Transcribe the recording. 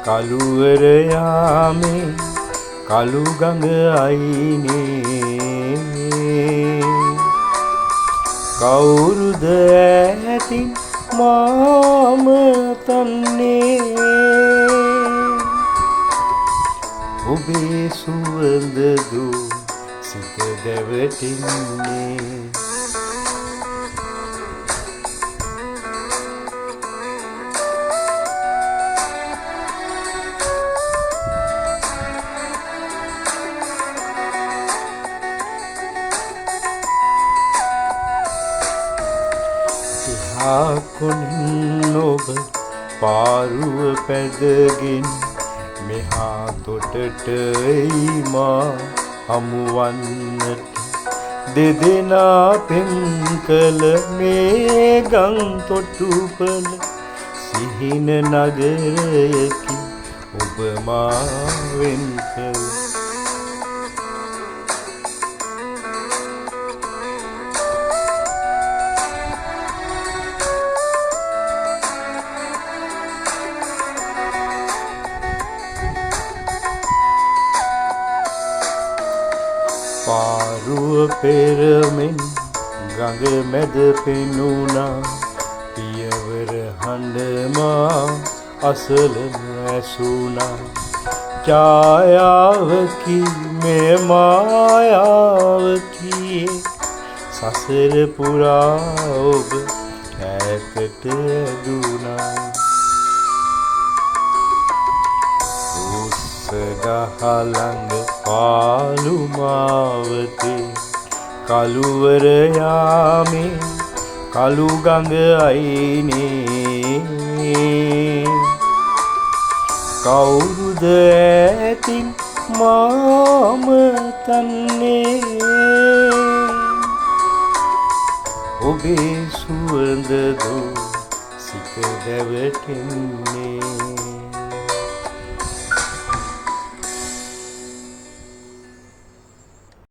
කළුවර යාමේ කළු ගඟ අයිනේ කවුරුද ඈතින් මාම තන්නේ ඔබේ සුවඳ දෝ සිත දැවටෙන්නේ කොනින් ඔබ පාරුව පැදගෙන මෙහා තොටට එයි මා හමුවන්නට දෙදෙනා පෙම් කළ මේ ගම් තොටුපළ සිහින නගරයකි ඔබ මා වෙන් කළ පාරුව පෙරමෙන් ගඟ මැද පෙනුණා පියවර හඬමා අසලම ඇසුණා ඡායාවකි මේ මායාවකි සසර පුරා ඔබ ඈතට ඇදුණා ගහලඟ පාලු මාවතේ කළුවර යාමේ කළු ගඟ අයිනේ කවුරුද ඈතින් මාම තන්නේ ඔබේ සුවඳ දෝ සිත දැවටෙන්නේ